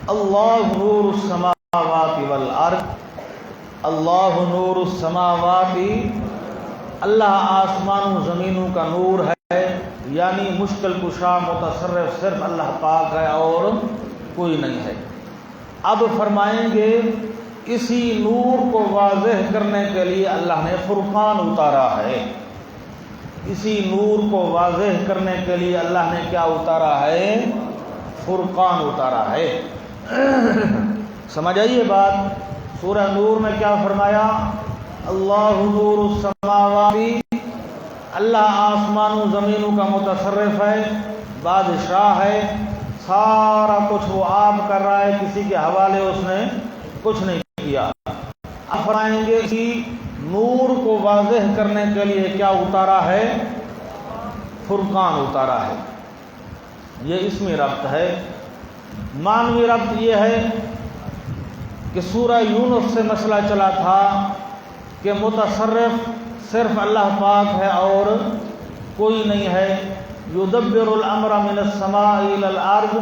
اللہ نور السماوات والارض، اللہ نور السماوات، اللہ آسمان و زمینوں کا نور ہے، یعنی مشکل کشا متصرف صرف اللہ پاک ہے اور کوئی نہیں ہے۔ اب فرمائیں گے اسی نور کو واضح کرنے کے لیے اللہ نے فرقان اتارا ہے۔ اسی نور کو واضح کرنے کے لیے اللہ نے کیا اتارا ہے؟ فرقان اتارا ہے۔ سمجھ آئیے بات؟ سورہ نور میں کیا فرمایا؟ اللہ نور السماوات، اللہ آسمان و زمینوں کا متصرف ہے، بادشاہ ہے، سارا کچھ وہ آپ کر رہا ہے، کسی کے حوالے اس نے کچھ نہیں کیا۔ اب فرمائیں گے اسی نور کو واضح کرنے کے لیے کیا اتارا ہے؟ فرقان اتارا ہے۔ یہ اسمی ربط ہے۔ معنوی ربط یہ ہے کہ سورہ یونس سے مسئلہ چلا تھا کہ متصرف صرف اللہ پاک ہے اور کوئی نہیں ہے۔ یدبر الامر من السماء الی الارض،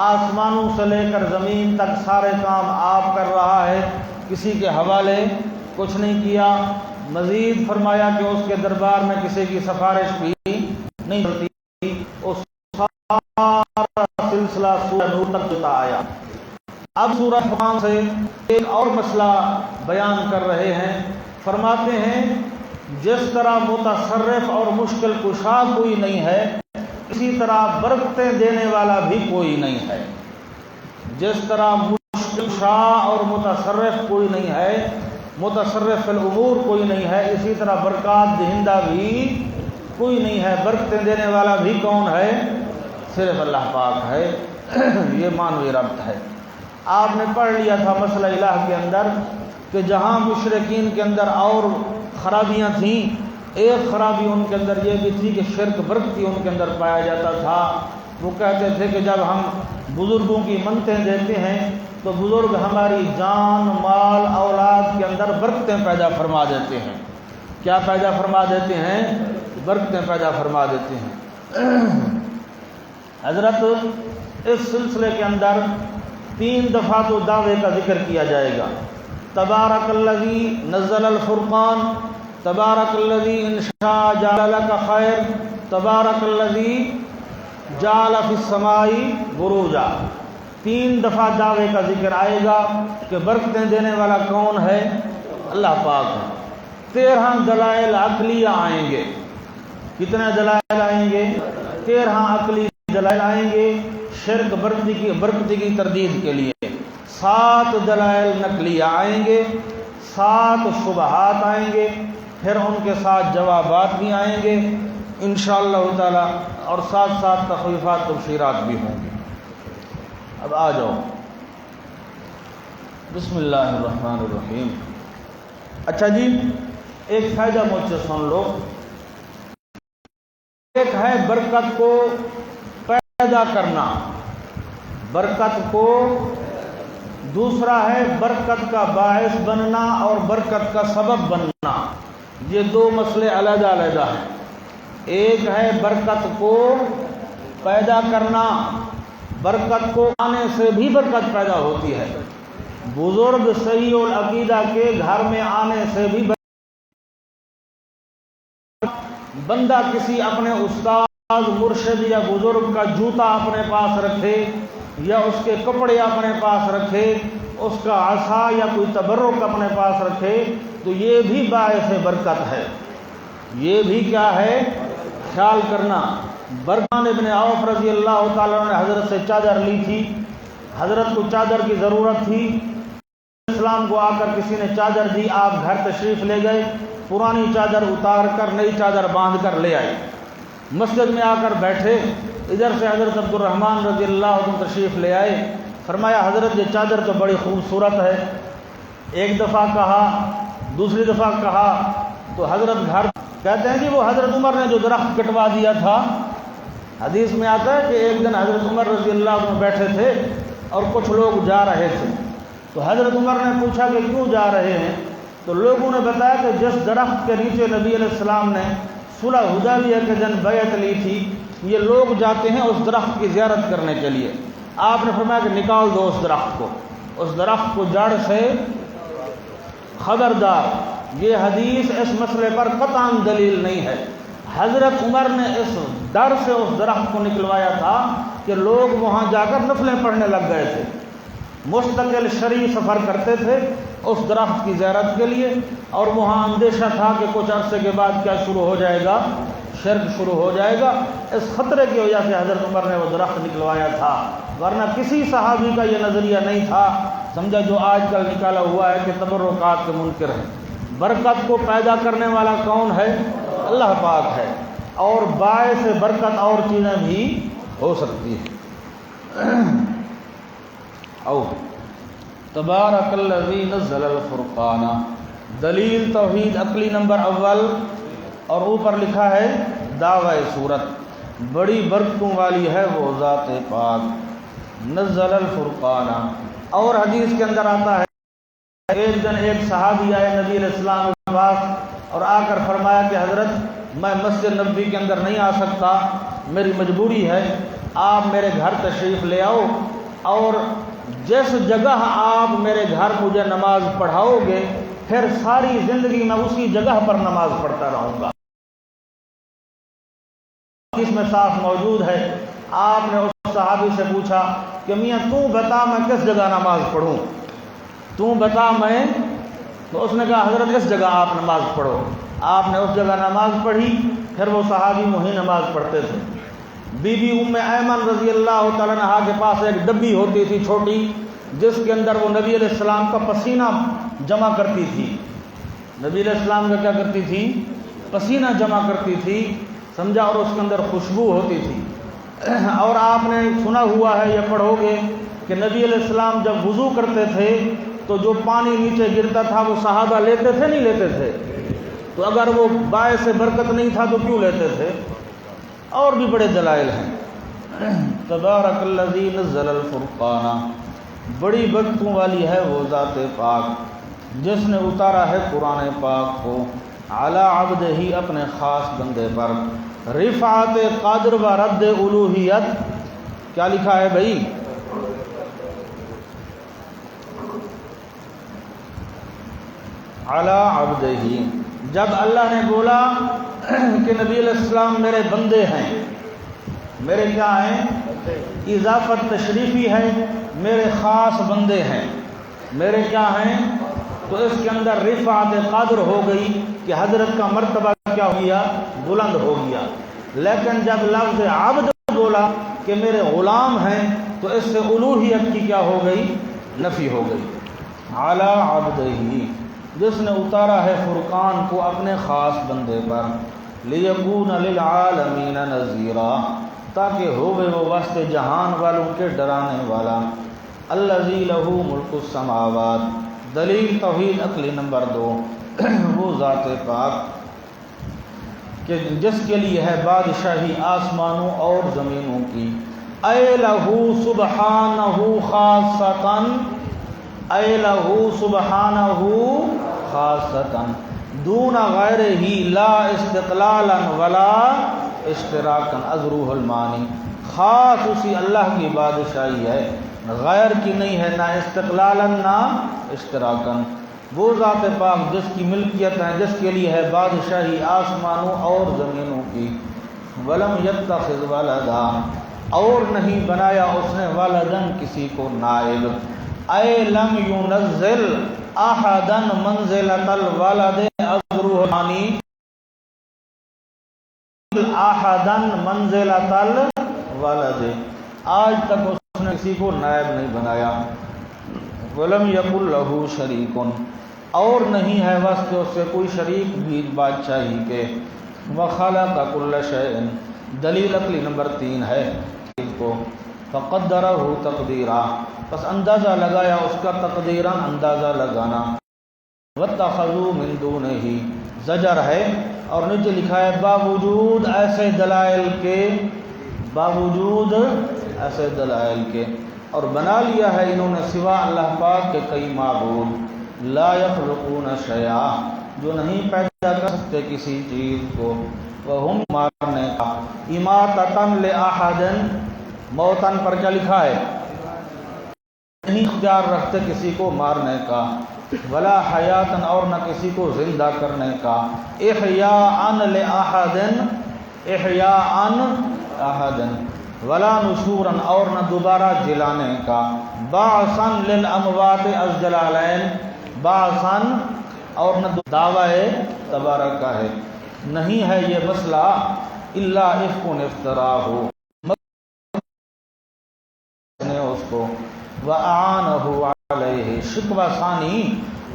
آسمانوں سے لے کر زمین تک سارے کام آپ کر رہا ہے، کسی کے حوالے کچھ نہیں کیا۔ مزید فرمایا کہ اس کے دربار میں کسی کی سفارش بھی نہیں چلتی۔ اس سارا سلسلہ سورہ نور تک چلتا آیا۔ اب سورہ فرقان سے ایک اور مسئلہ بیان کر رہے ہیں۔ فرماتے ہیں جس طرح متصرف اور مشکل کشا کوئی نہیں ہے، اسی طرح برکتیں دینے والا بھی کوئی نہیں ہے۔ جس طرح مشکل کشا اور متصرف کوئی نہیں ہے، متصرف فی الامور کوئی نہیں ہے، اسی طرح برکات دہندہ بھی کوئی نہیں ہے۔ برکتیں دینے والا بھی کون ہے؟ صرف اللہ پاک ہے۔ یہ معنوی ربط ہے۔ آپ نے پڑھ لیا تھا مسئلہ الہ کے اندر کہ جہاں مشرکین کے اندر اور خرابیاں تھیں، ایک خرابی ان کے اندر یہ بھی تھی کہ شرک برکتی ان کے اندر پایا جاتا تھا۔ وہ کہتے تھے کہ جب ہم بزرگوں کی منتیں دیتے ہیں تو بزرگ ہماری جان مال اولاد کے اندر برکتیں پیدا فرما دیتے ہیں۔ کیا پیدا فرما دیتے ہیں؟ برکتیں پیدا فرما دیتے ہیں۔ حضرت اس سلسلے کے اندر 3 دفعہ تو دعوے کا ذکر کیا جائے گا۔ تبارک الذی نزل الفرقان، تبارک الذی انشاء جعل لک خیر، تبارک الذی جعل فی السماء بروجا۔ 3 دفعہ دعوے کا ذکر آئے گا کہ برکتیں دینے والا کون ہے؟ اللہ پاک ہے۔ 13 دلائل عقلیہ آئیں گے۔ کتنے دلائل آئیں گے؟ 13 عقلی دلائل آئیں گے شرک برکتی کی تردید کے لیے۔ 7 دلائل نقلیہ آئیں گے، 7 شبہات آئیں گے، پھر ان کے ساتھ جوابات بھی آئیں گے انشاءاللہ تعالی، اور ساتھ ساتھ تخویفات تبشیرات بھی ہوں گے۔ اب آ جاؤ، بسم اللہ الرحمن الرحیم۔ اچھا جی، ایک فائدہ مجھ سے سن لو۔ ایک ہے برکت کو پیدا کرنا، برکت کو، دوسرا ہے برکت کا باعث بننا اور برکت کا سبب بننا۔ یہ 2 مسئلے علیحدہ علیحدہ ہیں۔ ایک ہے برکت کو پیدا کرنا، برکت کو آنے سے بھی برکت پیدا ہوتی ہے۔ بزرگ صحیح العقیدہ کے گھر میں آنے سے بھی بندہ کسی اپنے استاد مرشد یا بزرگ کا جوتا اپنے پاس رکھے یا اس کے کپڑے اپنے پاس رکھے، اس کا عصا یا کوئی تبرک اپنے پاس رکھے، تو یہ بھی باعث برکت ہے۔ یہ بھی کیا ہے؟ خیال کرنا۔ برکان ابن عوف رضی اللہ تعالیٰ نے حضرت سے چادر لی تھی، حضرت کو چادر کی ضرورت تھی، اسلام کو آ کر کسی نے چادر دی، آپ گھر تشریف لے گئے، پرانی چادر اتار کر نئی چادر باندھ کر لے آئے، مسجد میں آ کر بیٹھے، ادھر سے حضرت عبد الرحمن رضی اللہ عنہ تشریف لے آئے، فرمایا حضرت یہ چادر تو بڑی خوبصورت ہے۔ ایک دفعہ کہا، دوسری دفعہ کہا، تو حضرت گھر کہتے ہیں جی وہ حضرت عمر نے جو درخت کٹوا دیا تھا، حدیث میں آتا ہے کہ ایک دن حضرت عمر رضی اللہ عنہ بیٹھے تھے اور کچھ لوگ جا رہے تھے، تو حضرت عمر نے پوچھا کہ کیوں جا رہے ہیں؟ تو لوگوں نے بتایا کہ جس درخت کے نیچے نبی علیہ السلام نے صلح حدیبیہ کے دن بیعت لی تھی، یہ لوگ جاتے ہیں اس درخت کی زیارت کرنے کے لیے۔ آپ نے فرمایا کہ نکال دو اس درخت کو، اس درخت کو جڑ سے، خبردار یہ حدیث اس مسئلے پر قطعاً دلیل نہیں ہے۔ حضرت عمر نے اس ڈر سے اس درخت کو نکلوایا تھا کہ لوگ وہاں جا کر نفلیں پڑھنے لگ گئے تھے، مستقل شرعی سفر کرتے تھے اس درخت کی زیارت کے لیے، اور وہاں اندیشہ تھا کہ کچھ عرصے کے بعد کیا شروع ہو جائے گا، شرک شروع ہو جائے گا۔ اس خطرے کی وجہ سے حضرت عمر نے وہ درخت نکلوایا تھا، ورنہ کسی صحابی کا یہ نظریہ نہیں تھا سمجھا جو آج کل نکالا ہوا ہے کہ تبرکات کے منکر ہیں۔ برکت کو پیدا کرنے والا کون ہے؟ اللہ پاک ہے، اور باعث برکت اور چیزیں بھی ہو سکتی ہیں۔ او تبارک الذی نزل الفرقان، دلیل توحید عقلی نمبر اول، اور اوپر لکھا ہے دعوی صورت، بڑی برکتوں والی ہے وہ ذات پاک، نزل الفرقان۔ اور حدیث کے اندر آتا ہے ایک دن ایک صحابی آئے نبی علیہ السلام کے پاس اور آ کر فرمایا کہ حضرت میں مسجد نبوی کے اندر نہیں آ سکتا، میری مجبوری ہے، آپ میرے گھر تشریف لے آؤ، اور جس جگہ آپ میرے گھر مجھے نماز پڑھاؤ گے پھر ساری زندگی میں اسی جگہ پر نماز پڑھتا رہوں گا۔ اس میں صاف موجود ہے، آپ نے اس صحابی سے پوچھا کہ میاں تو بتا میں کس جگہ نماز پڑھوں، تو بتا میں، تو اس نے کہا حضرت اس جگہ آپ نماز پڑھو۔ آپ نے اس جگہ نماز پڑھی، پھر وہ صحابی وہیں نماز پڑھتے تھے۔ بی بی ام ایمن رضی اللہ تعالیٰ عنہا کے پاس ایک ڈبی ہوتی تھی چھوٹی، جس کے اندر وہ نبی علیہ السلام کا پسینہ جمع کرتی تھی۔ نبی علیہ السلام کا کیا کرتی تھی؟ پسینہ جمع کرتی تھی، سمجھا، اور اس کے اندر خوشبو ہوتی تھی۔ اور آپ نے سنا ہوا ہے یا پڑھو گے کہ نبی علیہ السلام جب وضو کرتے تھے تو جو پانی نیچے گرتا تھا وہ صحابہ لیتے تھے نہیں لیتے تھے؟ تو اگر وہ باعث برکت نہیں تھا تو کیوں لیتے تھے؟ اور بھی بڑے دلائل ہیں۔ تبارک الذی نزل الفرقان، بڑی برکتوں والی ہے وہ ذات پاک جس نے اتارا ہے قرآن پاک کو، علی عبدہ ہی اپنے خاص بندے پر، رفعت قدر و رد الوہیت۔ کیا لکھا ہے بھائی؟ علی عبدہ ہی، جب اللہ نے بولا کہ نبی علیہ السلام میرے بندے ہیں، میرے کیا ہیں؟ اضافت تشریفی ہے، میرے خاص بندے ہیں، میرے کیا ہیں؟ تو اس کے اندر رفعت قدر ہو گئی کہ حضرت کا مرتبہ کیا ہو گیا؟ بلند ہو گیا۔ لیکن جب لفظ عبد بولا کہ میرے غلام ہیں تو اس سے الوہیت کی کیا ہو گئی؟ نفی ہو گئی۔ علی عبدہ، جس نے اتارا ہے فرقان کو اپنے خاص بندے پر، لیکون للعالمین نذیرا، تاکہ ہوئے وہ وسط جہان والوں کے ڈرانے والا۔ الذی لہ ملک السماوات، دلیل توحید عقلی نمبر 2، وہ ذات پاک کہ جس کے لیے ہے بادشاہی آسمانوں اور زمینوں کی۔ اے لہو سبحانہ خاصتاً، اے لہو سبحانہ خاصتاً، دون غیر ہی لا استقلالا ولا اشتراکا، از روح المانی، خاص اسی اللہ کی بادشاہی ہے، غیر کی نہیں ہے، نہ استقلالا نہ اشتراکا۔ وہ ذات پاک جس کی ملکیت ہے، جس کے لیے ہے بادشاہی آسمانوں اور زمینوں کی۔ ولم یتخذ ولدا، اور نہیں بنایا اس نے ولدن کسی کو نائب۔ اے لم ینزل احدا منزلۃ الولد از روح المانی، احدا منزلۃ الولد، آج تک اس نے کسی کو نائب نہیں بنایا۔ ولم یکن لہ شریک، اور نہیں ہے واسطے اس سے کوئی شریک بھی بادشاہی کے۔ وخلق کل شیء، دلیل عقلی نمبر 3 ہے کو، فقدرہ تقدیرا، پس اندازہ لگایا اس کا تقدیراً اندازہ لگانا۔ واتخذوا من دونہ، زجر ہے، اور نیچے لکھا ہے باوجود ایسے دلائل کے، باوجود ایسے دلائل کے، اور بنا لیا ہے انہوں نے سوا اللہ پاک کے کئی معبود، لا یخلقون شیئا، جو نہیں پیدا کر سکتے کسی چیز کو، وہم، مارنے کا، اماتتن لأحد، موتن پر کیا لکھا ہے؟ نہیں اختیار رکھتے کسی کو مارنے کا، ولا حیاتن اور نہ کسی کو زندہ کرنے کا، احیاء احدن ولا نشورن اور نہ دوبارہ جلانے کا، بعثن للاموات الجلالین بعثن اور نہ دعوی تبارک کا ہے، نہیں ہے یہ مسئلہ الا افک افتراہ نے اس کو وَأَعَانَهُ عَلَيْهِ شکوہ ثانی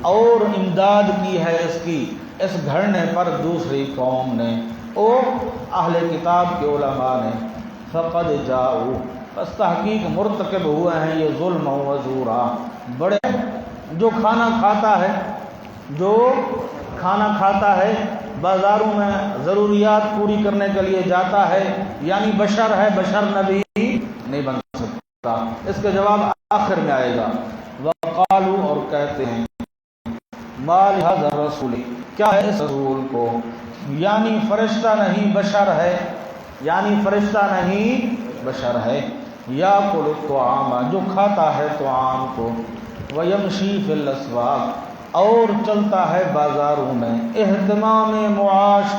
اور امداد کی ہے اس کی اس گھرنے پر دوسری قوم نے، او اہل کتاب کے علماء نے، فقد جاؤ پس تحقیق مرتکب ہوئے ہیں یہ ظلم و زورا بڑے، جو کھانا کھاتا ہے بازاروں میں ضروریات پوری کرنے کے لیے جاتا ہے، یعنی بشر ہے، بشر نبی نہیں بن سکتا، اس کا جواب آخر میں آئے گا۔ وقالو اور کہتے ہیں ما لہذا الرسول کیا ہے اس رسول کو، یعنی فرشتہ نہیں بشر ہے، یاکل الطعام جو کھاتا ہے طعام کو، ویمشی فی الاسواق اور چلتا ہے بازاروں میں، اہتمام معاش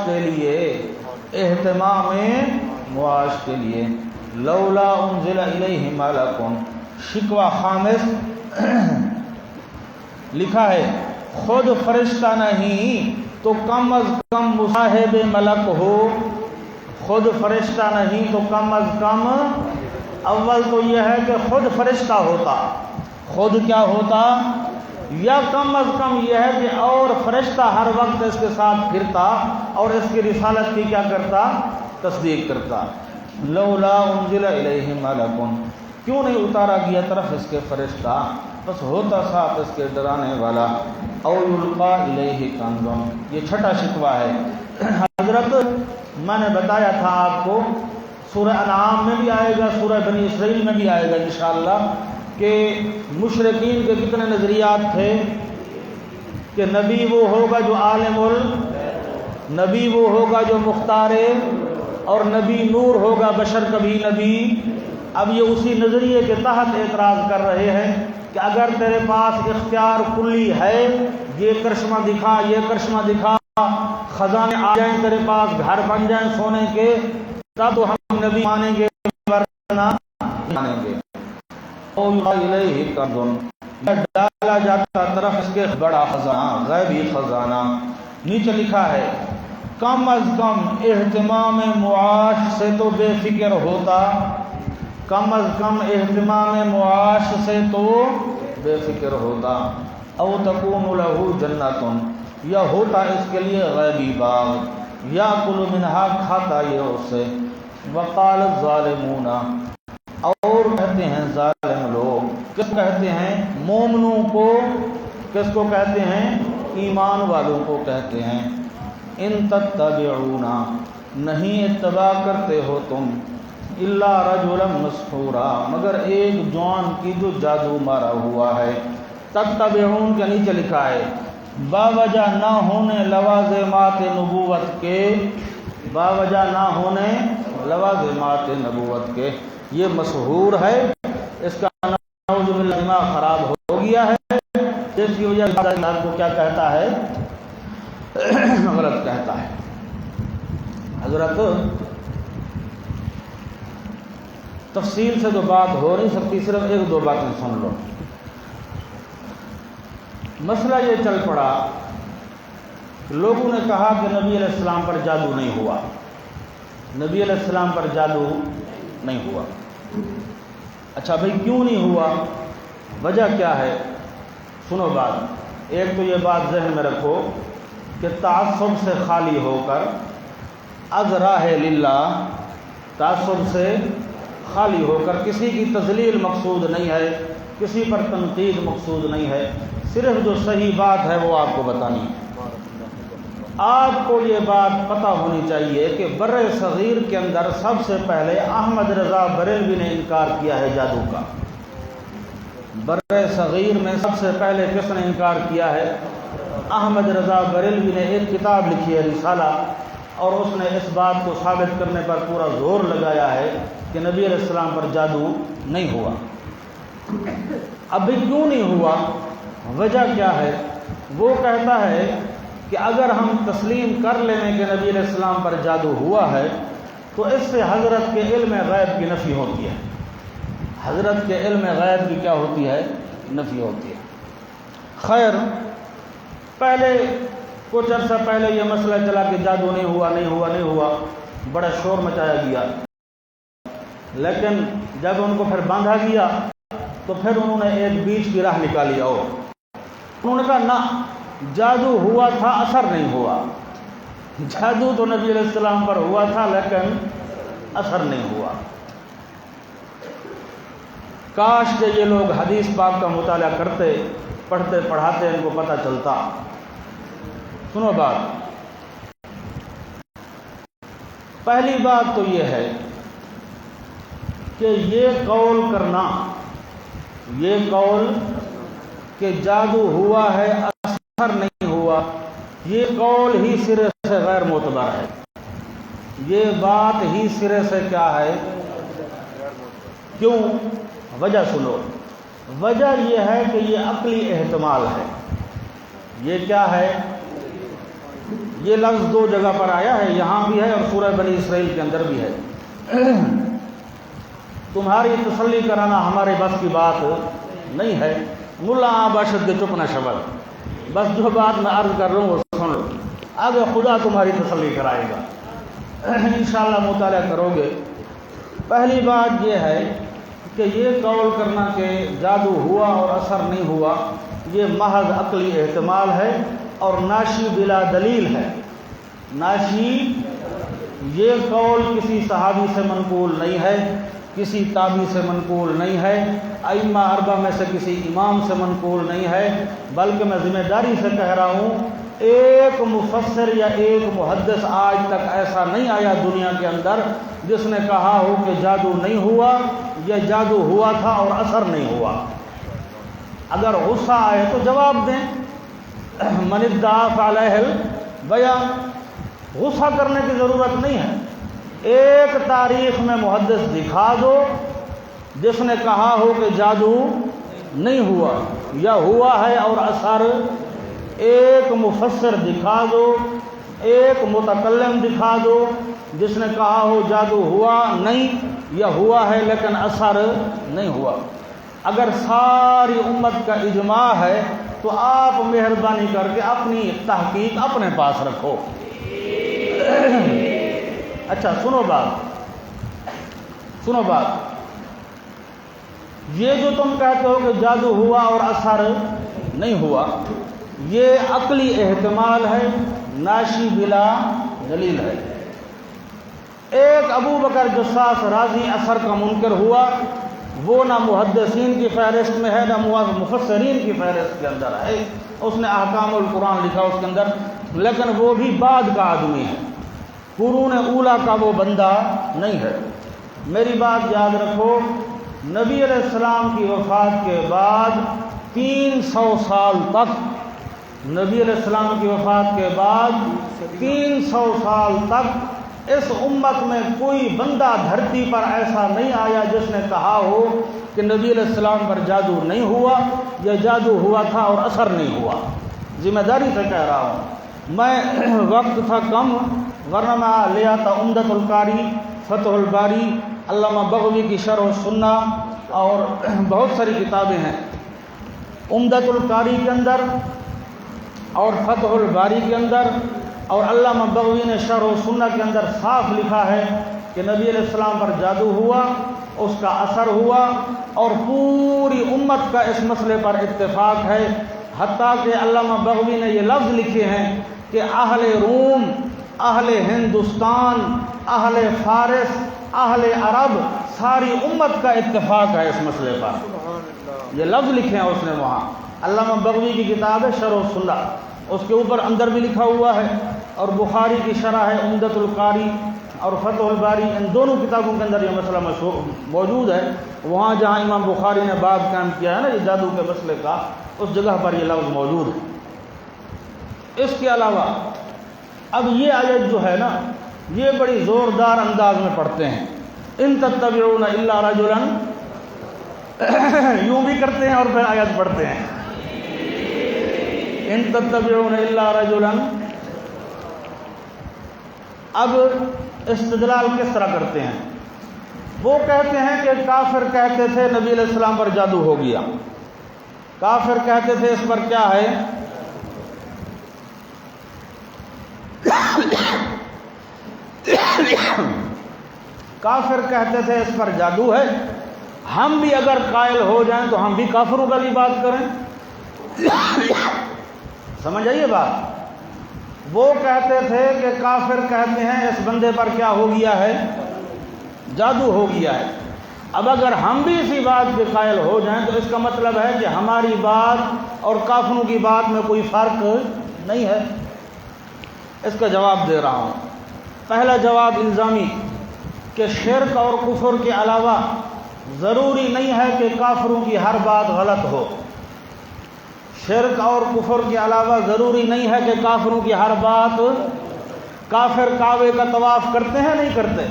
کے لیے، لولا انزل الیہ ملک شکوہ خامس لکھا ہے خود فرشتہ نہیں تو کم از کم مصاحب ملک ہو، خود فرشتہ نہیں تو کم از کم اول تو یہ ہے کہ خود فرشتہ ہوتا، خود کیا ہوتا، یا کم از کم یہ ہے کہ اور فرشتہ ہر وقت اس کے ساتھ پھرتا اور اس کی رسالت کی کیا کرتا، تصدیق کرتا۔ لولا انزل الیہ ملک کیوں نہیں اتارا گیا طرف اس کے فرشتہ، بس ہوتا ساتھ اس کے ڈرانے والا، او یلقا الیہ کنز یہ چھٹا شکوہ ہے۔ حضرت میں نے بتایا تھا آپ کو سورہ انعام میں بھی آئے گا، سورہ بنی اسرائیل میں بھی آئے گا انشاءاللہ، کہ مشرکین کے کتنے نظریات تھے کہ نبی وہ ہوگا جو عالم نبی وہ ہوگا جو مختار، اور نبی نور ہوگا بشر کبھی نبی۔ اب یہ اسی نظریے کے تحت اعتراض کر رہے ہیں کہ اگر تیرے پاس اختیار کلی ہے، یہ کرشمہ دکھا، خزانے آ جائیں تیرے پاس، گھر بن جائیں سونے کے، تب تو ہم نبی مانیں گے ورنہ مانیں گے۔ ڈالا جاتا طرف اس کے بڑا خزانہ، غیبی خزانہ، نیچے لکھا ہے کم از کم اہتمام معاش سے تو بے فکر ہوتا، کم از کم اہتمام معاش سے تو بے فکر ہوتا، او تکون لہ جنت یا ہوتا اس کے لیے غیبی باغ، یاکل منہا کھاتا یہ اس سے، وقال الظالمون اور کہتے ہیں ظالم لوگ، کس کہتے ہیں، مومنوں کو، کس کو کہتے ہیں، ایمان والوں کو کہتے ہیں، ان تتبعون نہیں اتباع کرتے ہو تم، الا رجلا مسحورا مگر ایک جوان کی جو جادو مارا ہوا ہے۔ تتبعون کے نیچے لکھا ہے باوجہ نہ ہونے لوازمات نبوت کے، باوجہ نہ ہونے لوازمات نبوت کے، یہ مسحور ہے، اس کا نعوذ باللہ دماغ خراب ہو گیا ہے، جس کی وجہ سے اللہ کو کیا کہتا ہے، غلط کہتا ہے۔ حضرت تفصیل سے تو بات ہو نہیں سکتی، صرف ایک دو باتیں سن لو۔ مسئلہ یہ چل پڑا، لوگوں نے کہا کہ نبی علیہ السلام پر جادو نہیں ہوا، نبی علیہ السلام پر جادو نہیں ہوا۔ اچھا بھئی کیوں نہیں ہوا، وجہ کیا ہے؟ سنو بات، ایک تو یہ بات ذہن میں رکھو کہ تعصب سے خالی ہو کر، از راہ للہ، تعصب سے خالی ہو کر، کسی کی تذلیل مقصود نہیں ہے، کسی پر تنقید مقصود نہیں ہے، صرف جو صحیح بات ہے وہ آپ کو بتانی ہے۔ آپ کو یہ بات پتہ ہونی چاہیے کہ بر صغیر کے اندر سب سے پہلے احمد رضا بریلوی نے انکار کیا ہے جادو کا۔ بر صغیر میں سب سے پہلے کس نے انکار کیا ہے؟ احمد رضا بریلوی نے ایک کتاب لکھی ہے رسالہ، اور اس نے اس بات کو ثابت کرنے پر پورا زور لگایا ہے کہ نبی علیہ السلام پر جادو نہیں ہوا۔ ابھی کیوں نہیں ہوا؟ وجہ کیا ہے؟ وہ کہتا ہے کہ اگر ہم تسلیم کر لیں کہ نبی علیہ السلام پر جادو ہوا ہے تو اس سے حضرت کے علم غیب کی نفی ہوتی ہے. حضرت کے علم غیب کی کیا ہوتی ہے؟ نفی ہوتی ہے. خیر، پہلے کچھ عرصہ پہلے یہ مسئلہ چلا کہ جادو نہیں ہوا، بڑا شور مچایا گیا. لیکن جب ان کو پھر باندھا گیا تو پھر انہوں نے ایک بیچ کی راہ نکالی، اور انہوں نے کہا نہ، جادو ہوا تھا، اثر نہیں ہوا. جادو تو نبی علیہ السلام پر ہوا تھا لیکن اثر نہیں ہوا. کاش کہ یہ لوگ حدیث پاک کا مطالعہ کرتے، پڑھتے پڑھاتے، ان کو پتہ چلتا. سنو بات، پہلی بات تو یہ ہے کہ یہ قول کرنا، یہ قول کہ جادو ہوا ہے اثر نہیں ہوا، یہ قول ہی سرے سے غیر معتبر ہے. یہ بات ہی سرے سے کیا ہے؟ کیوں؟ وجہ سنو. وجہ یہ ہے کہ یہ عقلی احتمال ہے. یہ کیا ہے؟ یہ لفظ دو جگہ پر آیا ہے، یہاں بھی ہے اور سورہ بنی اسرائیل کے اندر بھی ہے. تمہاری تسلی کرانا ہمارے بس کی بات نہیں ہے. ملا باشد کے چپ نہ شبد، بس جو بات میں عرض کر رہا ہوں وہ سن لو، آگے خدا تمہاری تسلی کرائے گا. انشاءاللہ مطالعہ کرو گے. پہلی بات یہ ہے کہ یہ قول کرنا کہ جادو ہوا اور اثر نہیں ہوا، یہ محض عقلی احتمال ہے اور ناشی بلا دلیل ہے. ناشی، یہ قول کسی صحابی سے منقول نہیں ہے، کسی تابعی سے منقول نہیں ہے، ائمہ اربعہ میں سے کسی امام سے منقول نہیں ہے، بلکہ میں ذمہ داری سے کہہ رہا ہوں ایک مفسر یا ایک محدث آج تک ایسا نہیں آیا دنیا کے اندر جس نے کہا ہو کہ جادو نہیں ہوا یا جادو ہوا تھا اور اثر نہیں ہوا. اگر غصہ آئے تو جواب دیں. من ادعا فعلیہ البیان، غصہ کرنے کی ضرورت نہیں ہے. ایک تاریخ میں محدث دکھا دو جس نے کہا ہو کہ جادو نہیں ہوا یا ہوا ہے اور اثر. ایک مفسر دکھا دو، ایک متکلم دکھا دو جس نے کہا ہو جادو ہوا نہیں یا ہوا ہے لیکن اثر نہیں ہوا. اگر ساری امت کا اجماع ہے تو آپ مہربانی کر کے اپنی تحقیق اپنے پاس رکھو. اچھا سنو بات، یہ جو تم کہتے ہو کہ جادو ہوا اور اثر نہیں ہوا، یہ عقلی احتمال ہے، ناشی بلا دلیل ہے. ایک ابو بکر جساس رازی اثر کا منکر ہوا، وہ نہ محدثین کی فہرست میں ہے نہ مفسرین کی فہرست کے اندر ہے. اس نے احکام القرآن لکھا اس کے اندر، لیکن وہ بھی بعد کا آدمی ہے، قرون اولا کا وہ بندہ نہیں ہے. میری بات یاد رکھو، نبی علیہ السلام کی وفات کے بعد 300 سال تک، نبی علیہ السلام کی وفات کے بعد 300 سال تک اس امت میں کوئی بندہ دھرتی پر ایسا نہیں آیا جس نے کہا ہو کہ نبی علیہ السلام پر جادو نہیں ہوا یا جادو ہوا تھا اور اثر نہیں ہوا. ذمہ داری سے کہہ رہا ہوں. میں وقت تھا کم، ورنہ میں لے آتا عمدۃ القاری، فتح الباری، علامہ بغوی کی شرح السنہ اور بہت ساری کتابیں ہیں. عمدۃ القاری کے اندر اور فتح الباری کے اندر اور علامہ بغوی نے شرح السنہ کے اندر صاف لکھا ہے کہ نبی علیہ السلام پر جادو ہوا، اس کا اثر ہوا، اور پوری امت کا اس مسئلے پر اتفاق ہے. حتیٰ کہ علامہ بغوی نے یہ لفظ لکھے ہیں کہ اہل روم، اہل ہندوستان، اہل فارس، اہل عرب، ساری امت کا اتفاق ہے اس مسئلے پر. یہ لفظ لکھے ہیں اس نے وہاں. علامہ بغوی کی کتاب ہے شرح السنہ، اس کے اوپر اندر بھی لکھا ہوا ہے، اور بخاری کی شرح ہے عمدۃ القاری اور فتح الباری. ان دونوں کتابوں کے اندر یہ مسئلہ موجود ہے. وہاں جہاں امام بخاری نے باب قائم کیا ہے نا یہ جادو کے مسئلے کا، اس جگہ پر یہ لفظ موجود ہے. اس کے علاوہ اب یہ آیت جو ہے نا، یہ بڑی زوردار انداز میں پڑھتے ہیں. ان تتبعون الا رجلا، یوں بھی کرتے ہیں اور پھر آیت پڑھتے ہیں ان تتبعون الا رجلا۔ اب استدلال کس طرح کرتے ہیں؟ وہ کہتے ہیں کہ کافر کہتے تھے نبی علیہ السلام پر جادو ہو گیا، کافر کہتے تھے اس پر کیا ہے، کافر کہتے تھے اس پر جادو ہے، ہم بھی اگر قائل ہو جائیں تو ہم بھی کافروں والی بات کریں۔ سمجھ آئیے بات؟ وہ کہتے تھے کہ کافر کہتے ہیں اس بندے پر کیا ہو گیا ہے، جادو ہو گیا ہے۔ اب اگر ہم بھی اسی بات کے قائل ہو جائیں تو اس کا مطلب ہے کہ ہماری بات اور کافروں کی بات میں کوئی فرق نہیں ہے۔ اس کا جواب دے رہا ہوں۔ پہلا جواب الزامی کہ شرک اور کفر کے علاوہ ضروری نہیں ہے کہ کافروں کی ہر بات غلط ہو۔ شرک اور کفر کے علاوہ ضروری نہیں ہے کہ کافروں کی ہر بات، کافر کعبے کا طواف کرتے ہیں نہیں کرتے،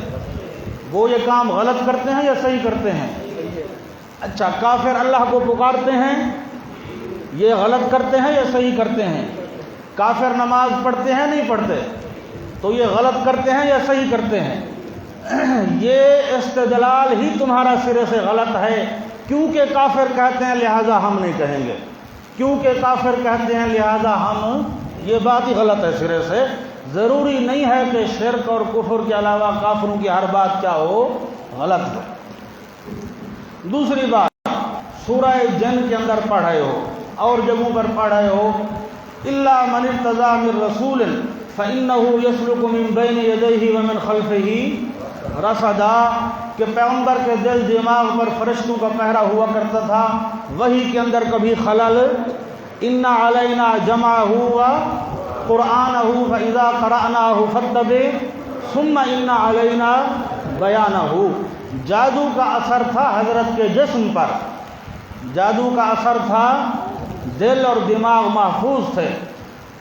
وہ یہ کام غلط کرتے ہیں یا صحیح کرتے ہیں؟ اچھا، کافر اللہ کو پکارتے ہیں، یہ غلط کرتے ہیں یا صحیح کرتے ہیں؟ کافر نماز پڑھتے ہیں نہیں پڑھتے، تو یہ غلط کرتے ہیں یا صحیح کرتے ہیں؟ یہ استدلال ہی تمہارا سرے سے غلط ہے، کیونکہ کافر کہتے ہیں لہذا ہم نہیں کہیں گے، کیونکہ کافر کہتے ہیں لہذا ہم، یہ بات ہی غلط ہے سرے سے۔ ضروری نہیں ہے کہ شرک اور کفر کے علاوہ کافروں کی ہر بات کیا ہو، غلط ہو۔ دوسری بات، سورہ جن کے اندر پڑھ رہے ہو اور جگہوں پر پڑھ رہے ہو الا من ارتضى من رسول فانه يسلك من بين يديه ومن خلفه رصدا، کہ پیغمبر کے دل دماغ پر فرشتوں کا پہرا ہوا کرتا تھا، وحی کے اندر کبھی خلل۔ ان علینا جمعہ وقرآنہ فاذا قرأناہ فاتبع ثم ان علینا بیانہ۔ جادو کا اثر تھا حضرت کے جسم پر، جادو کا اثر تھا، دل اور دماغ محفوظ تھے۔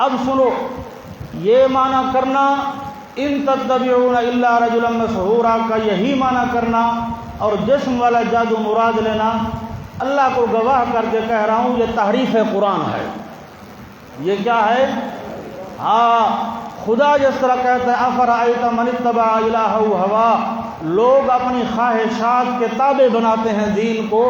اب سنو، یہ معنی کرنا ان تتبعون الا رجلا مسحورا کا یہی معنی کرنا اور جسم والا جادو مراد لینا، اللہ کو گواہ کر کے کہہ رہا ہوں یہ تحریف قرآن ہے۔ یہ کیا ہے؟ ہاں، خدا جس طرح کہتا ہے افرأیت من اتبع الہہ ہوا، لوگ اپنی خواہشات کے تابع بناتے ہیں دین کو،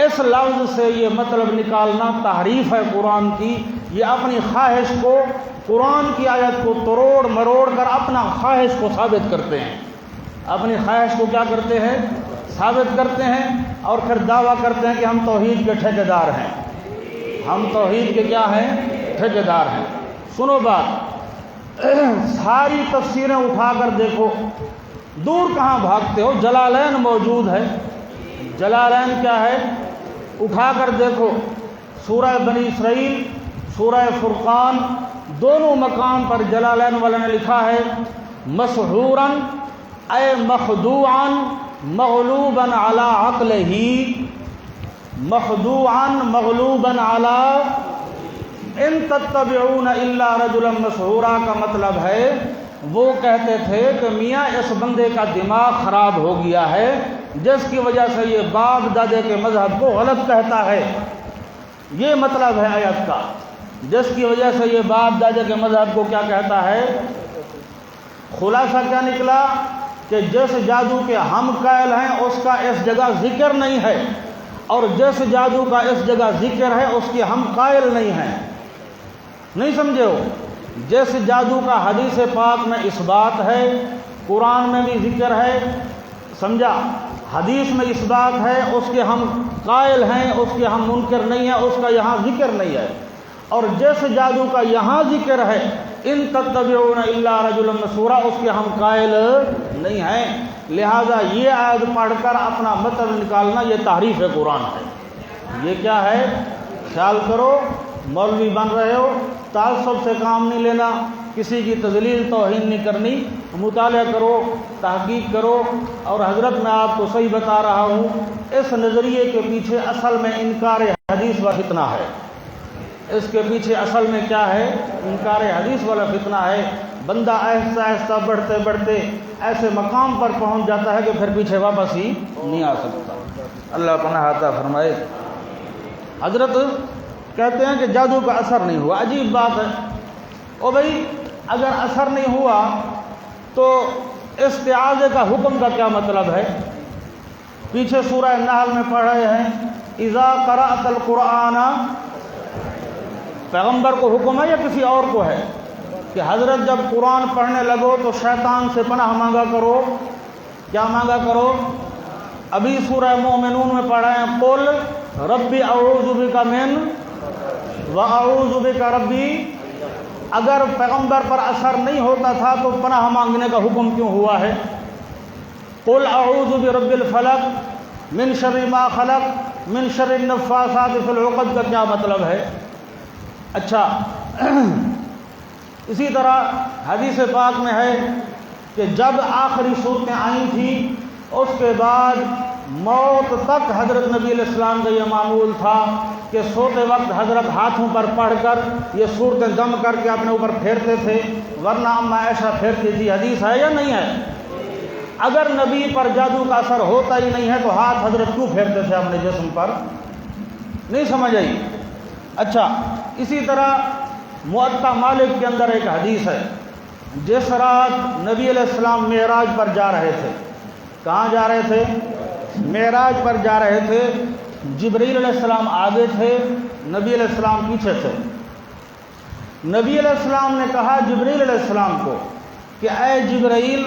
اس لفظ سے یہ مطلب نکالنا تحریف ہے قرآن کی۔ یہ اپنی خواہش کو، قرآن کی آیت کو تروڑ مروڑ کر اپنا خواہش کو ثابت کرتے ہیں، اپنی خواہش کو کیا کرتے ہیں، ثابت کرتے ہیں، اور پھر دعویٰ کرتے ہیں کہ ہم توحید کے ٹھیکیدار ہیں، ہم توحید کے کیا ہیں، ٹھیکیدار ہیں۔ سنو بات، ساری تفسیریں اٹھا کر دیکھو، دور کہاں بھاگتے ہو؟ جلالین موجود ہے، جلالین کیا ہے، اٹھا کر دیکھو، سورہ بنی اسرائیل، سورہ فرقان، دونوں مقام پر جلالین والے نے لکھا ہے مسحورا اے مخدوعا مغلوبا علی عقلہ، مخدوعا مغلوبا علی، ان تتبعون الا رجلا مسحورا کا مطلب ہے وہ کہتے تھے کہ میاں اس بندے کا دماغ خراب ہو گیا ہے جس کی وجہ سے یہ باپ دادے کے مذہب کو غلط کہتا ہے، یہ مطلب ہے آیت کا، جس کی وجہ سے یہ باپ دادے کے مذہب کو کیا کہتا ہے۔ خلاصہ کیا نکلا کہ جس جادو کے ہم قائل ہیں اس کا اس جگہ ذکر نہیں ہے، اور جس جادو کا اس جگہ ذکر ہے اس کی ہم قائل نہیں ہیں۔ نہیں سمجھے ہو؟ جس جادو کا حدیث پاک میں اس بات ہے، قرآن میں بھی ذکر ہے، سمجھا، حدیث میں اس بات ہے، اس کے ہم قائل ہیں، اس کے ہم منکر نہیں ہیں، اس کا یہاں ذکر نہیں ہے۔ اور جس جادو کا یہاں ذکر ہے ان تتبعون الا رجلا مسحورا، اس کے ہم قائل نہیں ہیں، لہذا یہ آیت پڑھ کر اپنا مطلب نکالنا یہ تحریف قرآن ہے۔ یہ کیا ہے؟ خیال کرو، مولوی بن رہے ہو، تعصب سے کام نہیں لینا، کسی کی تذلیل توہین نہیں کرنی، مطالعہ کرو، تحقیق کرو، اور حضرت میں آپ کو صحیح بتا رہا ہوں، اس نظریے کے پیچھے اصل میں انکار حدیث و فتنہ ہے، اس کے پیچھے اصل میں کیا ہے؟ انکار حدیث والا فتنہ ہے۔ بندہ آہستہ آہستہ بڑھتے بڑھتے ایسے مقام پر پہنچ جاتا ہے کہ پھر پیچھے واپس ہی نہیں آ سکتا۔ اللہ پناہ عطا فرمائے۔ حضرت کہتے ہیں کہ جادو کا اثر نہیں ہوا۔ عجیب بات ہے، او بھائی اگر اثر نہیں ہوا تو استعاذے کا حکم کا کیا مطلب ہے؟ پیچھے سورہ نحل میں پڑھ رہے ہیں اذا قرأت القرآن، پیغمبر کو حکم ہے یا کسی اور کو ہے کہ حضرت جب قرآن پڑھنے لگو تو شیطان سے پناہ مانگا کرو؟ کیا مانگا کرو؟ ابھی سورہ مومنون میں پڑھ رہے ہیں قل ربی اعوذ بک من واعوذ بک ربی۔ اگر پیغمبر پر اثر نہیں ہوتا تھا تو پناہ مانگنے کا حکم کیوں ہوا ہے؟ قل اعوذ برب الفلق من شر ما خلق من شر النفاثات فی العقد کا کیا مطلب ہے؟ اچھا، اسی طرح حدیث پاک میں ہے کہ جب آخری صورتیں آئی تھیں اس کے بعد موت تک حضرت نبی علیہ السلام کا یہ معمول تھا کہ سوتے وقت حضرت ہاتھوں پر پڑھ کر یہ صورتیں دم کر کے اپنے اوپر پھیرتے تھے، ورنہ اما عائشہ پھیرتی تھی۔ حدیث ہے یا نہیں ہے؟ اگر نبی پر جادو کا اثر ہوتا ہی نہیں ہے تو ہاتھ حضرت کیوں پھیرتے تھے اپنے جسم پر؟ نہیں سمجھ آئی؟ اچھا، اسی طرح موطا مالک کے اندر ایک حدیث ہے، جس رات نبی علیہ السلام معراج پر جا رہے تھے۔ کہاں جا رہے تھے؟ معراج پر جا رہے تھے۔ جبرائیل علیہ السلام آگے تھے، نبی علیہ السلام پیچھے تھے۔ نبی علیہ السلام نے کہا جبرائیل علیہ السلام کو کہ اے جبرائیل،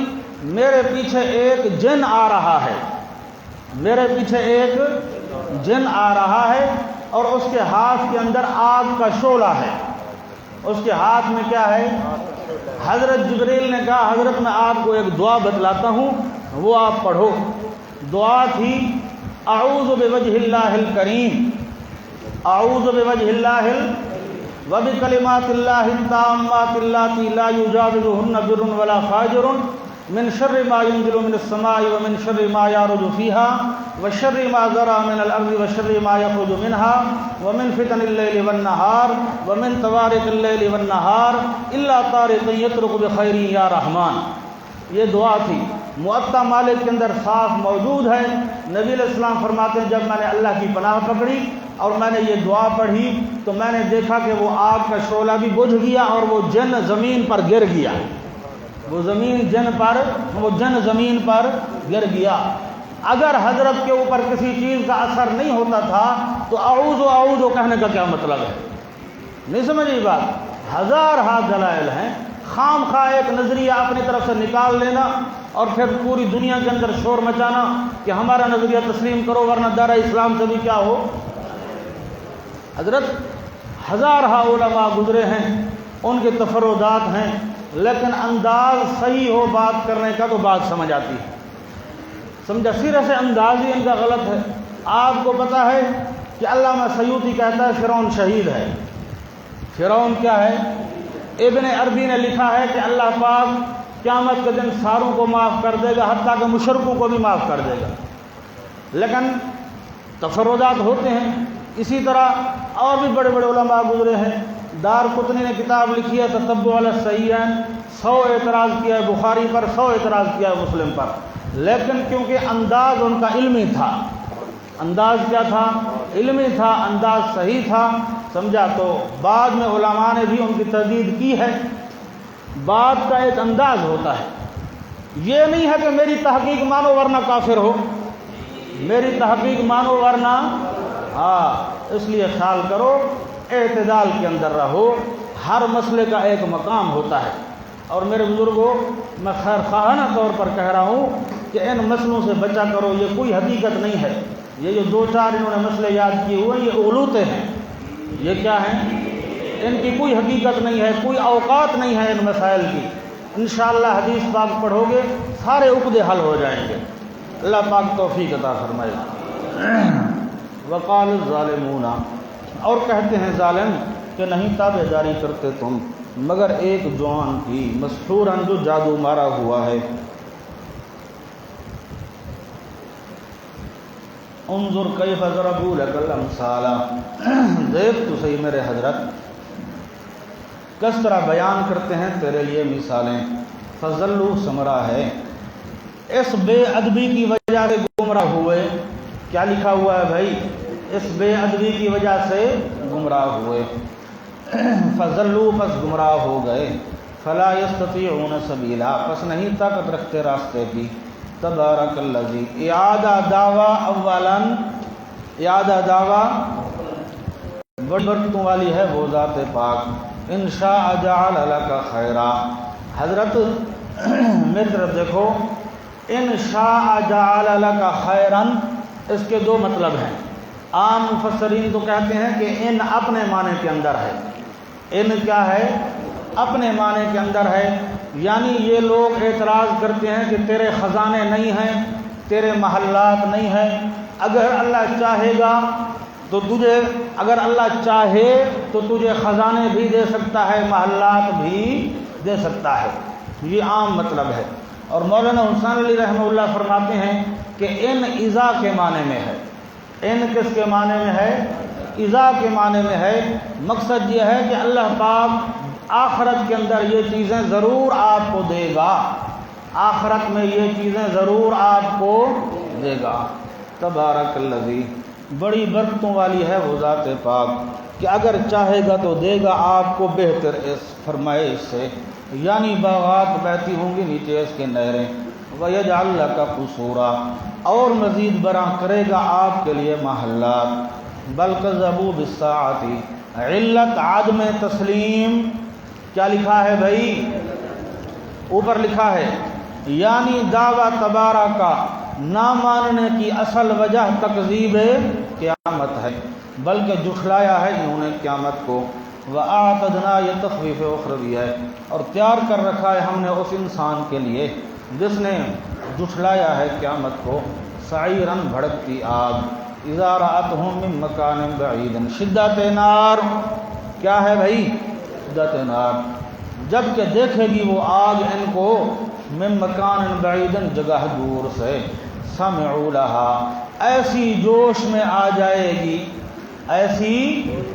میرے پیچھے ایک جن آ رہا ہے، میرے پیچھے ایک جن آ رہا ہے اور اس کے ہاتھ کے اندر آگ کا شعلہ ہے۔ اس کے ہاتھ میں کیا ہے؟ حضرت جبرائیل نے کہا حضرت میں آپ کو ایک دعا بتلاتا ہوں، وہ آپ پڑھو۔ دعا تھی اعوذ بوجہ اللہ الکریم، اعوذ بوجہ اللہ وبکلمات اللہ التامات اللاتی لا یجاوزہن بر ولا فاجر من شر ما ينزل من السماء ومن شر ما يعرج فيها وشر ما ذرى من الارض وشر ما يخرج منها ومن فتن الليل والنهار ومن طوارق الليل والنهار الا طارقا يطرق بخير يا رحمان۔ یہ دعا تھی، موطا مالک کے اندر صاف موجود ہے۔ نبی علیہ السلام فرماتے ہیں جب میں نے اللہ کی پناہ پکڑی اور میں نے یہ دعا پڑھی تو میں نے دیکھا کہ وہ آگ کا شعلہ بھی بجھ گیا اور وہ جن زمین پر گر گیا، وہ جن زمین پر گر گیا۔ اگر حضرت کے اوپر کسی چیز کا اثر نہیں ہوتا تھا تو اعوذ اعوذ کہنے کا کیا مطلب ہے؟ نہیں سمجھی بات؟ ہزار ہاتھ دلائل ہیں، خام خواہ ایک نظریہ اپنی طرف سے نکال لینا اور پھر پوری دنیا کے اندر شور مچانا کہ ہمارا نظریہ تسلیم کرو ورنہ دار اسلام سے بھی کیا ہو۔ حضرت ہزارہ علماء گزرے ہیں، ان کے تفردات ہیں، لیکن انداز صحیح ہو بات کرنے کا تو بات سمجھ آتی ہے۔ سمجھا؟ سرے سے انداز ہی ان کا غلط ہے۔ آپ کو پتہ ہے کہ علامہ سیوطی کہتا ہے فرعون شہید ہے۔ فرعون کیا ہے؟ ابن عربی نے لکھا ہے کہ اللہ پاک قیامت کے دن ساروں کو معاف کر دے گا، حتیٰ کہ مشرکوں کو بھی معاف کر دے گا، لیکن تفردات ہوتے ہیں۔ اسی طرح اور بھی بڑے بڑے علماء گزرے ہیں۔ دار قطنی نے کتاب لکھی ہے تتبع علی الصحیحین، 100 اعتراض کیا ہے بخاری پر، 100 اعتراض کیا ہے مسلم پر، لیکن کیونکہ انداز ان کا علمی تھا، انداز کیا تھا؟ علمی تھا، انداز صحیح تھا، سمجھا؟ تو بعد میں علماء نے بھی ان کی تردید کی ہے۔ بات کا ایک انداز ہوتا ہے، یہ نہیں ہے کہ میری تحقیق مانو ورنہ کافر ہو، میری تحقیق مانو ورنہ اس لیے خیال کرو، اعتدال کے اندر رہو، ہر مسئلے کا ایک مقام ہوتا ہے۔ اور میرے بزرگوں، میں خیر خواہانہ طور پر کہہ رہا ہوں کہ ان مسئلوں سے بچا کرو، یہ کوئی حقیقت نہیں ہے۔ یہ جو 2-4 انہوں نے مسئلے یاد کیے ہوئے یہ اغلوطے ہیں، یہ کیا ہیں؟ ان کی کوئی حقیقت نہیں ہے، کوئی اوقات نہیں ہے ان مسائل کی۔ انشاءاللہ حدیث پاک پڑھو گے سارے عقدے حل ہو جائیں گے۔ اللہ پاک توفیق عطا فرمائے۔ وقال الظالمون، اور کہتے ہیں ظالم کہ نہیں تابع داری کرتے تم مگر ایک جوان کی مسحوراً جو جادو مارا ہوا ہے۔ انظر کیف ضربوا لک الامثال، دیکھ تو صحیح میرے حضرت کس طرح بیان کرتے ہیں تیرے لیے مثالیں۔ فضلوا ثمرہ ہے، اس بے ادبی کی وجہ سے گمراہ ہوئے۔ کیا لکھا ہوا ہے بھائی؟ اس بے ادبی کی وجہ سے گمراہ ہوئے، فضلوا پس گمراہ ہو گئے، فلا یستطیعون سبیلا پس نہیں طاقت رکھتے راستے کی، تبارک الذی اعادہ دعویٰ اولا، اعادہ دعویٰ بڑی برکتوں والی ہے وہ ذات پاک، ان شاء جعل لک خیرا، حضرت میری طرف دیکھو، ان شاء جعل لک خیرا اس کے دو مطلب ہیں۔ عام مفسرین تو کہتے ہیں کہ ان اپنے معنی کے اندر ہے، ان کیا ہے؟ اپنے معنی کے اندر ہے، یعنی یہ لوگ اعتراض کرتے ہیں کہ تیرے خزانے نہیں ہیں، تیرے محلات نہیں ہیں، اگر اللہ چاہے گا تو تجھے، اگر اللہ چاہے تو تجھے خزانے بھی دے سکتا ہے، محلات بھی دے سکتا ہے، یہ عام مطلب ہے۔ اور مولانا حسین علی رحمہ اللہ فرماتے ہیں کہ ان اذا کے معنی میں ہے، ان کس کے معنی میں ہے؟ اذا کے معنی میں ہے۔ مقصد یہ ہے کہ اللہ پاک آخرت کے اندر یہ چیزیں ضرور آپ کو دے گا، آخرت میں یہ چیزیں ضرور آپ کو دے گا، تبارک الذی بڑی برکتوں والی ہے وہ ذات پاک کہ اگر چاہے گا تو دے گا آپ کو بہتر اس فرمائش سے، یعنی باغات بہتی ہوں گی نیچے اس کے نہریں، وَيَجْعَلْ لَكَ قُصُورًا اور مزید برآں کرے گا آپ کے لیے محلات، بل کذبوا بالساعۃ علت عدم تسلیم، کیا لکھا ہے بھائی؟ اوپر لکھا ہے یعنی دعویٰ تبارہ کا نہ ماننے کی اصل وجہ تکذیب قیامت ہے، بلکہ جھٹلایا ہے انہوں نے قیامت کو، وَأَعْتَدْنَا یہ تخویف اخروی ہے، اور تیار کر رکھا ہے ہم نے اس انسان کے لیے جس نے جھٹلایا ہے قیامت کو، سعیراً بھڑکتی آگ، اذا رأتهم من مکان بعید شدت نار، کیا ہے بھائی؟ شدت نار، جب کہ دیکھے گی وہ آگ ان کو، من مکان بعید جگہ دور سے، سمعوا لها ایسی جوش میں آ جائے گی، ایسی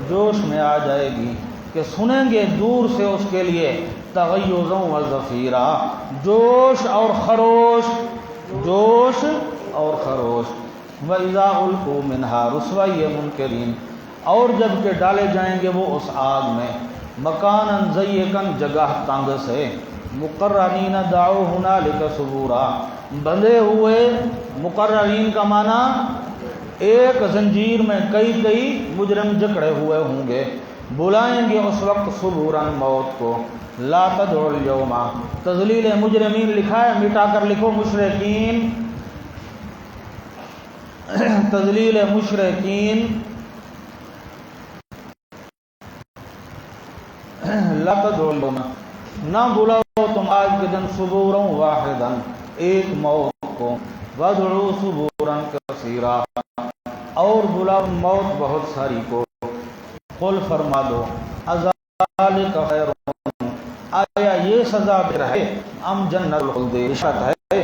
جوش میں آ جائے گی کہ سنیں گے دور سے اس کے لیے، تغیظا و زفیرا جوش اور خروش، جوش اور خروش، وَإِذَا أُلْقُوا مِنْهَا رُسْوَيَّ مُنْكِرِينَ اور جب کہ ڈالے جائیں گے وہ اس آگ میں، مکاناً ضیقاً جگہ تنگ سے، مقرنین دعوا ہنالک ثبورا بندھے ہوئے، مقررین کا معنی ایک زنجیر میں کئی کئی مجرم جکڑے ہوئے ہوں گے، بلائیں گے اس وقت ثبوراً موت کو، لا تدعوا اليوم تذلیل مجرمین لکھا ہے، مٹا کر لکھو مشرکین، تذلیل مشرکین، لا تدعوا اليوم نہ بلاؤ تم آج کے دن ثبورا واحدا ایک موت کو، وادعوا ثبورا کثیرا اور بلاؤ موت بہت ساری کو، قل فرما دو اذالک خیر آیا یہ سزا بہتر ہے، ام جنت الخلد رشوت ہے،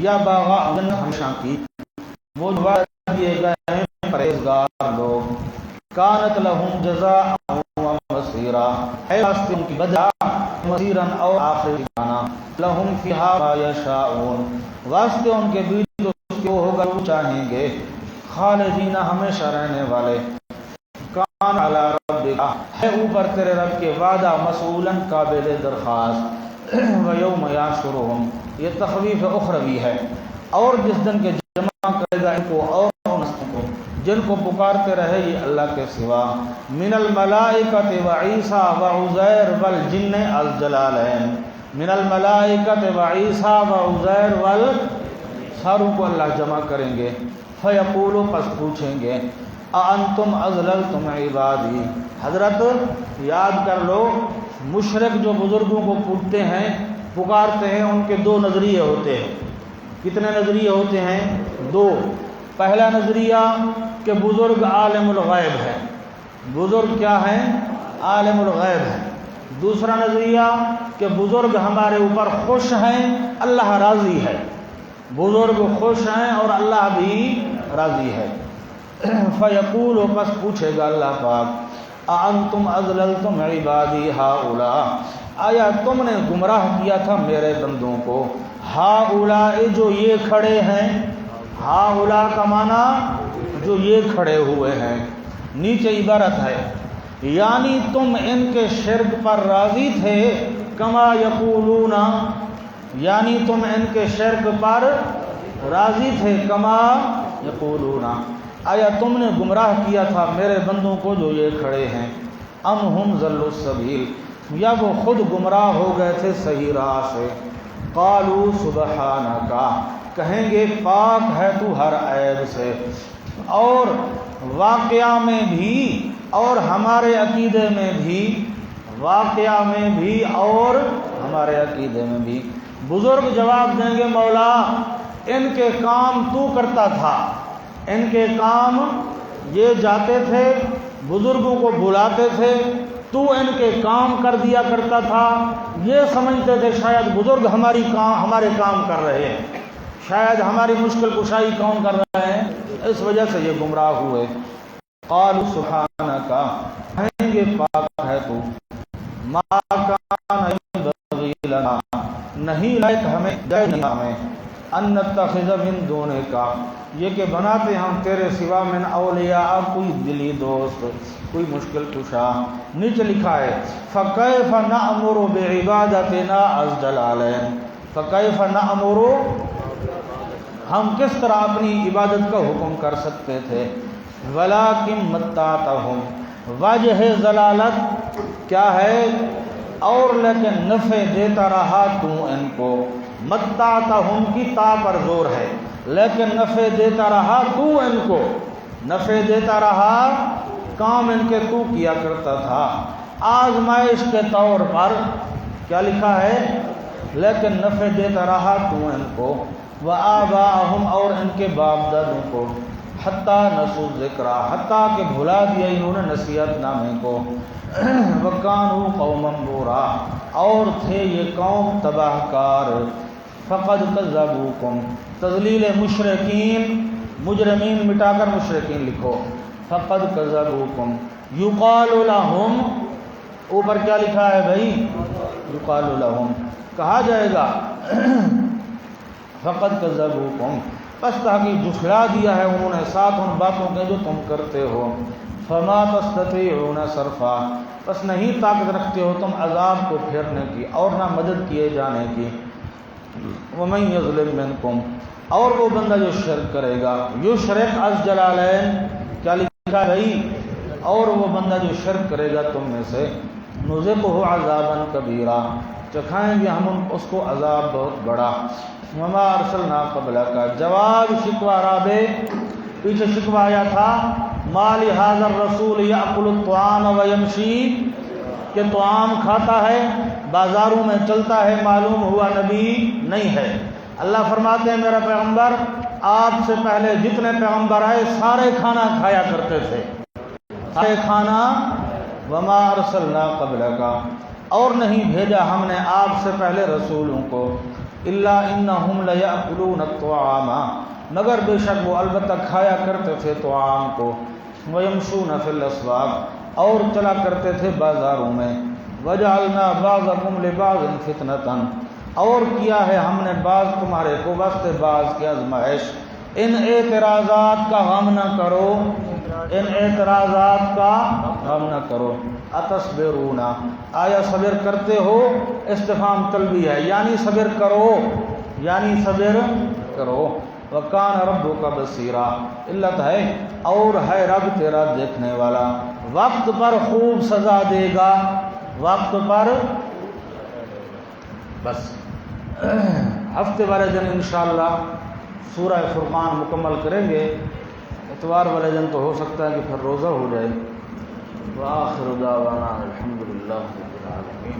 یا باغ جنت ہمیشہ کی، وہ وعدہ دیے گئے ہیں پرہیزگار لوگ، کانت لہم جزاء و مصیرا ہے واسطے ان کی بدلہ، مصیرا اور آخری ٹھکانہ، لہم فیہا ما یشاءون واسطے ان کے بیچ اس کے وہ ہوگا وہ چاہیں گے، خالدین ہمیشہ رہنے والے، کان علی ربک ہے اوپر تیرے رب کے وعدہ، مسئولاً قابل درخواست، ویوم یحشرہم یہ تخویف اخروی ہے، اور جس دن کے جمع کرے گا ان کو اور نسلوں کو جن کو پکارتے رہے یہ اللہ کے سوا، من الملائکۃ وعیسیٰ وعزیر والجن الجلالین، من الملائکۃ وعیسیٰ وعزیر ساروں کو اللہ جمع کریں گے، فیقولوا پس پوچھیں گے، اَأَنْتُمْ أَضْلَلْتُمْ عِبَادِي حضرت یاد کر لو، مشرک جو بزرگوں کو پوچھتے ہیں پکارتے ہیں ان کے دو نظریے ہوتے ہیں، کتنے نظریے ہوتے ہیں؟ دو، پہلا نظریہ کہ بزرگ عالم الغیب ہے، بزرگ کیا ہیں؟ عالم الغیب ہے، دوسرا نظریہ کہ بزرگ ہمارے اوپر خوش ہیں، اللہ راضی ہے، بزرگ خوش ہیں اور اللہ بھی راضی ہے، فیقول پس پوچھے گا اللہ پاک، اَأَنْتُمْ أَضْلَلْتُمْ عِبَادِي هَؤُلَاء آیا تم نے گمراہ کیا تھا میرے بندوں کو، ہؤلاء جو یہ کھڑے ہیں، ہؤلاء کا معنی جو یہ کھڑے ہوئے ہیں. نیچے عبارت ہے یعنی تم ان کے شرک پر راضی تھے کما یقولون، یعنی تم ان کے شرک پر راضی تھے کما یقولون، آیا تم نے گمراہ کیا تھا میرے بندوں کو جو یہ کھڑے ہیں. ام ہم ضلوا السبیل، یا وہ خود گمراہ ہو گئے تھے صحیح راہ سے. قالوا سبحانک، کہیں گے پاک ہے تو ہر عیب سے. اور واقعہ میں بھی اور ہمارے عقیدے میں بھی، واقعہ میں بھی اور ہمارے عقیدے میں بھی. بزرگ جواب دیں گے مولا ان کے کام تو کرتا تھا، ان کے کام یہ جاتے تھے بزرگوں کو بلاتے تھے، تو ان کے کام کر دیا کرتا تھا. یہ سمجھتے تھے شاید بزرگ ہمارے کام کر رہے ہیں، شاید ہماری مشکل کشائی کون کر رہے ہیں، اس وجہ سے یہ گمراہ ہوئے. قالوا سبحانک، کہیں گے پاک ہے تو، ما کان ينبغي لنا، نہیں لائق ہمیں ان نتخذ من دونک، یہ کہ بناتے ہم تیرے سوا من اولیاء کوئی دلی دوست، کوئی مشکل کشا. نیچے لکھا ہے فکیف نأمر بعبادتنا عز جلالین، فکیف نأمر، ہم کس طرح اپنی عبادت کا حکم کر سکتے تھے. ولیکن متعتہم، وجہ ضلالت کیا ہے، اور لیکن نفع دیتا رہا تو ان کو. متعتہم کی تا پر زور ہے، لیکن نفع دیتا رہا تو ان کو، نفع دیتا رہا، کام ان کے تو کیا کرتا تھا آزمائش کے طور پر. کیا لکھا ہے، لیکن نفع دیتا رہا تو ان کو. وآباءہم، اور ان کے باپ دادوں کو. حتیٰ نسوا الذکر، حتیٰ کہ بھلا دیا انہوں نے نصیحت نامے کو. وکانوا قوما بورا، اور تھے یہ قوم تباہ کار. فقد کذبوکم، تذلیل مشرکین، مجرمین مٹا کر مشرکین لکھو. فقد کذبوکم یقال لہم، اوپر کیا لکھا ہے بھائی، یقال لہم، کہا جائے گا فقد کذبوکم، پس تحقیق جھٹلا دیا ہے انہوں نے ساتھ ان باتوں کے جو تم کرتے ہو. فما تستطيعون صرفا، پس نہیں طاقت رکھتے ہو تم عذاب کو پھیرنے کی اور نہ مدد کیے جانے کی. ومن یظلم منکم، اور وہ بندہ جو شرک کرے گا، یشرک عز جلالین، کیا لکھا بھائی، اور وہ بندہ جو شرک کرے گا تم میں سے، نذقہ عذابا کبیرا، چکھائیں گے ہم اس کو عذاب بہت بڑا. وما ارسلنا قبلک، جواب شکوہ رابع، پیچھے شکوہ آیا تھا مال ھذا الرسول یأکل الطعام ویمشی، کہ طعام کھاتا ہے بازاروں میں چلتا ہے، معلوم ہوا نبی نہیں ہے. اللہ فرماتے ہیں میرا پیغمبر آپ سے پہلے جتنے پیغمبر آئے سارے کھانا کھایا کرتے تھے، سارے کھانا. وما ارسلنا قبلک، اور نہیں بھیجا ہم نے آپ سے پہلے رسولوں کو، الا انہم لیأکلون الطعام، مگر بے شک وہ البتہ کھایا کرتے تھے طعام کو. ویمشون فی الاسواق، اور چلا کرتے تھے بازاروں میں. وجعلنا بعضکم لبعض فتنۃ، اور کیا ہے ہم نے بعض تمہارے کو واسطے بعض کی آزمائش. ان اعتراضات کا غم نہ کرو، ان اعتراضات کا غم نہ کرو. اتصبرون، آیا صبر کرتے ہو، استفہام طلبی ہے، یعنی صبر کرو، یعنی صبر کرو. وکان ربک بصیرا، علت ہے اور ہے رب تیرا دیکھنے والا. وقت پر خوب سزا دے گا، وقت پر. بس ہفتے والے دن انشاءاللہ سورہ فرقان مکمل کریں گے. اتوار والے دن تو ہو سکتا ہے کہ پھر روزہ ہو جائے. وآخر دعوانا الحمدللہ رب العالمین.